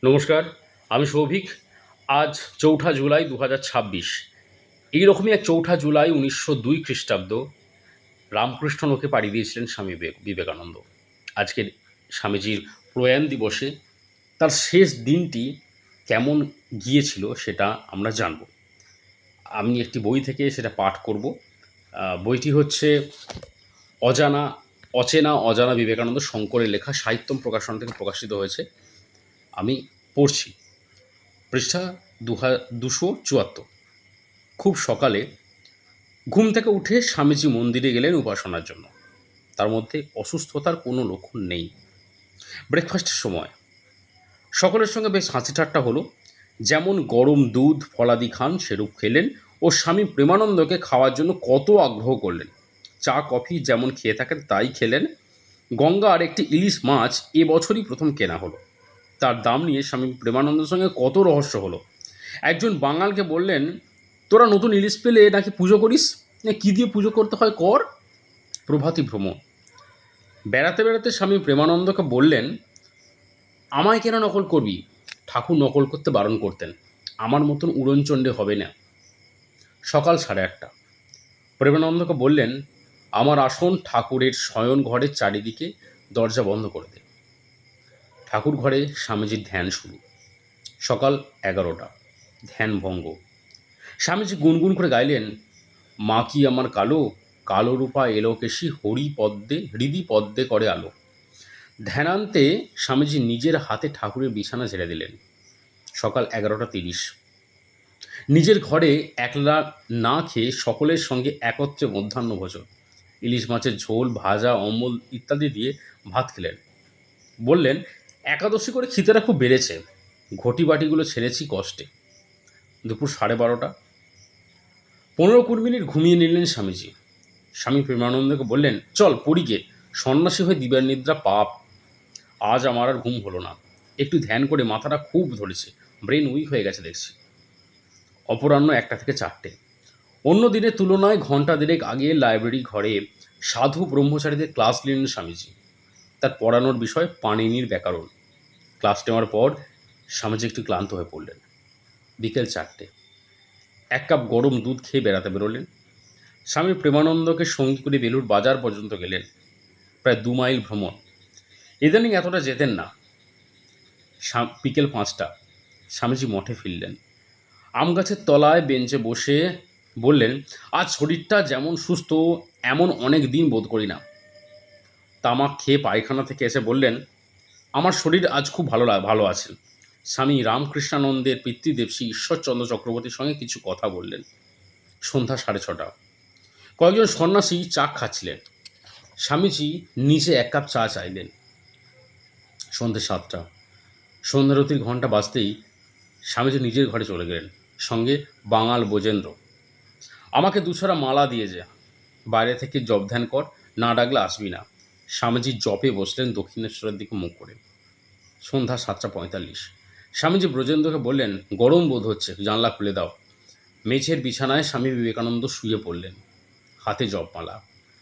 নমস্কার, আমি সৌভিক। আজ ৪ঠা জুলাই ২০২৬। এইরকমই এক ৪ঠা জুলাই ১৯০২ খ্রিস্টাব্দ রামকৃষ্ণ লোকে পাড়ি দিয়েছিলেন স্বামী বিবেকানন্দ। আজকের স্বামীজির প্রয়াণ দিবসে তার শেষ দিনটি কেমন গিয়েছিল সেটা আমরা জানব। আমি একটি বই থেকে সেটা পাঠ করব। বইটি হচ্ছে অচেনা বিবেকানন্দ, শঙ্করের লেখা, সাহিত্যম প্রকাশন থেকে প্রকাশিত হয়েছে। আমি পড়ছি। পৃষ্ঠা ২৭৪। খুব সকালে ঘুম থেকে উঠে স্বামীজি মন্দিরে গেলেন উপাসনার জন্য। তার মধ্যে অসুস্থতার কোনো লক্ষণ নেই। ব্রেকফাস্টের সময় সকলের সঙ্গে বেশ হাসি ঠাট্টা হলো। যেমন গরম দুধ ফলাদি খান সেরূপ খেলেন ও স্বামী প্রেমানন্দকে খাওয়ার জন্য কত আগ্রহ করলেন। চা কফি যেমন খেয়ে থাকেন তাই খেলেন। গঙ্গার একটি ইলিশ মাছ এবছরই প্রথম কেনা হলো। তার দাম নিয়ে স্বামী প্রেমানন্দের সঙ্গে কত রহস্য হলো। একজন বাঙালকে বললেন, তোরা নতুন ইলিশ পেলে নাকি পুজো করিস? কী দিয়ে পুজো করতে হয় কর। প্রভাতী ভ্রমণ। বেড়াতে বেড়াতে স্বামী প্রেমানন্দকে বললেন, আমায় কেন নকল করবি? ঠাকুর নকল করতে বারণ করতেন। আমার মতন উড়নচণ্ডী হবে না। সকাল 8:30। প্রেমানন্দকে বললেন, আমার আসন ঠাকুরের শয়ন ঘরের চারিদিকে, দরজা বন্ধ করে দে। ঠাকুর ঘরে স্বামীজির ধ্যান শুরু। সকাল 11টা। ধ্যান ভঙ্গ। স্বামীজি গুনগুন করে গাইলেন, মা কি আমার কালো, কালো রূপা এলোকেশী হৃদি পদ্মে করে আলো। ধ্যানান্তে স্বামীজি নিজের হাতে ঠাকুরের বিছানা ঝেড়ে দিলেন। সকাল 11:30। নিজের ঘরে একলা না খেয়ে সকলের সঙ্গে একত্রে মধ্যাহ্নভোজন। ইলিশ মাছের ঝোল, ভাজা, অম্বল ইত্যাদি দিয়ে ভাত খেলেন। বললেন, একাদশী করে খিদেটা খুব বেড়েছে, ঘটি বাটিগুলো ছেড়েছি কষ্টে। দুপুর 12:30। 15-20 মিনিট ঘুমিয়ে নিলেন স্বামীজি। স্বামী প্রেমানন্দকে বললেন, চল পড়ি গে, সন্ন্যাসী হয়ে দিবার নিদ্রা পাপ। আজ আমার আর ঘুম হলো না। একটু ধ্যান করে মাথাটা খুব ধরেছে, ব্রেন উইক হয়ে গেছে দেখছি। অপরাহ্ন 1টা থেকে 4টে। অন্য দিনের তুলনায় ঘণ্টা দেড়েক আগে লাইব্রেরি ঘরে সাধু ব্রহ্মচারীদের ক্লাস নিলেন স্বামীজি। তার পড়ানোর বিষয় পাণিনির ব্যাকরণ। ক্লাস নেওয়ার পর স্বামীজি একটু ক্লান্ত হয়ে পড়লেন। বিকেল 4টে। 1 কাপ গরম দুধ খেয়ে বেড়াতে বেরোলেন। স্বামী প্রেমানন্দকে সঙ্গী করে বেলুড় বাজার পর্যন্ত গেলেন। প্রায় 2 মাইল ভ্রমণ। ইদানিং এতটা যেতেন না। বিকেল 5টা। স্বামীজি মঠে ফিরলেন। আম গাছের তলায় বেঞ্চে বসে বললেন, আজ শরীরটা যেমন সুস্থ এমন অনেক দিন বোধ করি না। তামাক খেয়ে পায়খানা থেকে এসে বললেন, আমার শরীর আজ খুব ভালো আছেন। স্বামী রামকৃষ্ণানন্দের পিতৃদেব শ্রী ঈশ্বরচন্দ্র চক্রবর্তীর সঙ্গে কিছু কথা বললেন। সন্ধ্যা 6:30। কয়েকজন সন্ন্যাসী চা খাচ্ছিলেন। স্বামীজি নিজে 1 কাপ চা চাইলেন। সন্ধ্যে 7টা। সন্ধ্যারতির ঘণ্টা বাজতেই স্বামীজি নিজের ঘরে চলে গেলেন। সঙ্গে বাঙাল বোজেন্দ্র। আমাকে 2 ছড়া মালা দিয়ে যা, বাইরে থেকে জপ ধ্যান কর, না ডাকলে আসবি না। স্বামীজি জপে বসলেন দক্ষিণেশ্বরের দিকে মুখ করে। সন্ধ্যা 7:45। স্বামীজি ব্রজেন্দ্রকে বললেন, গরম বোধ হচ্ছে, জানলা খুলে দাও। মেঝের বিছানায় স্বামী বিবেকানন্দ শুয়ে পড়লেন, হাতে জপমালা।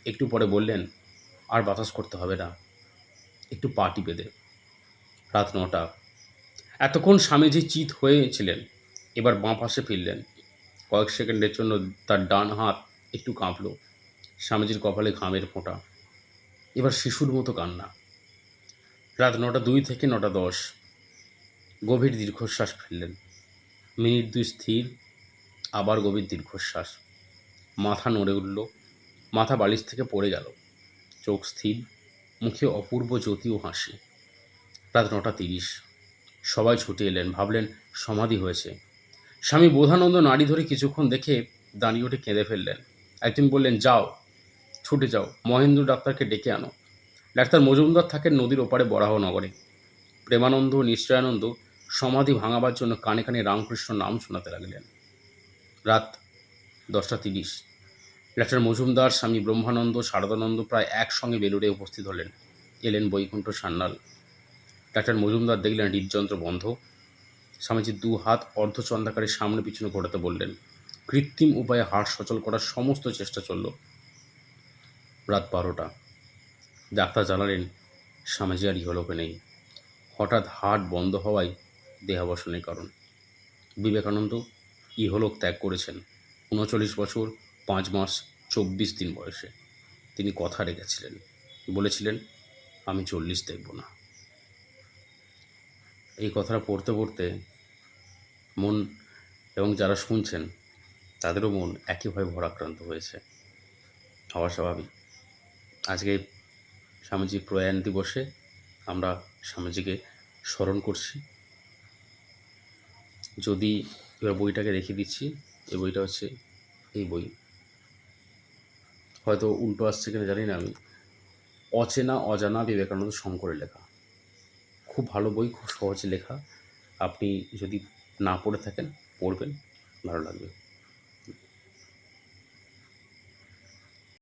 একটু পরে বললেন, আর বাতাস করতে হবে না, একটু পা টিপে দে। রাত 9টা। এতক্ষণ স্বামীজি চিত হয়েছিলেন, এবার বাঁ পাশে ফিরলেন। কয়েক সেকেন্ডের জন্য তার ডান হাত একটু কাঁপল। স্বামীজির কপালে ঘামের ফোঁটা। এবার শিশুর মতো কান্না। রাত 9:02 থেকে 9:10। গভীর দীর্ঘশ্বাস ফেললেন। মিনিট 2 স্থির, আবার গভীর দীর্ঘশ্বাস। মাথা নড়ে উঠল, মাথা বালিশ থেকে পড়ে গেল। চোখ স্থির, মুখে অপূর্ব জ্যোতি ও হাসি। রাত 9:30। সবাই ছুটে এলেন, ভাবলেন সমাধি হয়েছে। স্বামী বোধানন্দ নাড়ি ধরে কিছুক্ষণ দেখে দাঁড়িয়ে উঠে কেঁদে ফেললেন। একদিন বললেন, যাও, ছুটে যাও, মহেন্দ্র ডাক্তারকে ডেকে আনো। ডাক্তার মজুমদার থাকেন নদীর ওপারে বরাহনগরে। প্রেমানন্দ ও নিশ্চয়ানন্দ সমাধি ভাঙাবার জন্য কানে কানে রামকৃষ্ণ নাম শোনাতে লাগলেন। রাত 10:30। ডাক্তার মজুমদার, স্বামী ব্রহ্মানন্দ, শারদানন্দ প্রায় একসঙ্গে বেলুড়ে উপস্থিত হলেন। এলেন বৈকুণ্ঠ সান্যাল। ডাক্তার মজুমদার দেখলেন হৃদযন্ত্র বন্ধ। স্বামীজি 2 হাত অর্ধচন্দ্রাকারে সামনে পিছনে ঘোরাতে বললেন। কৃত্রিম উপায়ে হাড় সচল করার সমস্ত চেষ্টা চলল। রাত 12টা। ডাক্তার জানালেন স্বামীজি আর ইহলোকে নেই। হঠাৎ হার্ট বন্ধ হওয়ায় দেহাবসানের কারণ। বিবেকানন্দ ইহলোক ত্যাগ করেছেন ৩৯ বছর ৫ মাস ২৪ দিন বয়সে। তিনি কথা রেখেছিলেন, বলেছিলেন, আমি ৪০ দেখব না। এই কথাটা পড়তে পড়তে মন এবং যারা শুনছেন তাদেরও মন একইভাবে ভারাক্রান্ত হয়েছে, হওয়া স্বাভাবিক। আজকে স্বামীজির প্রয়াণ দিবসে আমরা স্বামীজিকে স্মরণ করছি। যদি এবার বইটাকে রেখে দিচ্ছি, এই বইটা হচ্ছে এই বই, হয়তো উল্টো আসছে কিনা জানি না আমি, অচেনা অজানা বিবেকানন্দ শঙ্করের লেখা। খুব ভালো বই, খুব সহজে লেখা। আপনি যদি না পড়ে থাকেন, পড়বেন, ভালো লাগবে।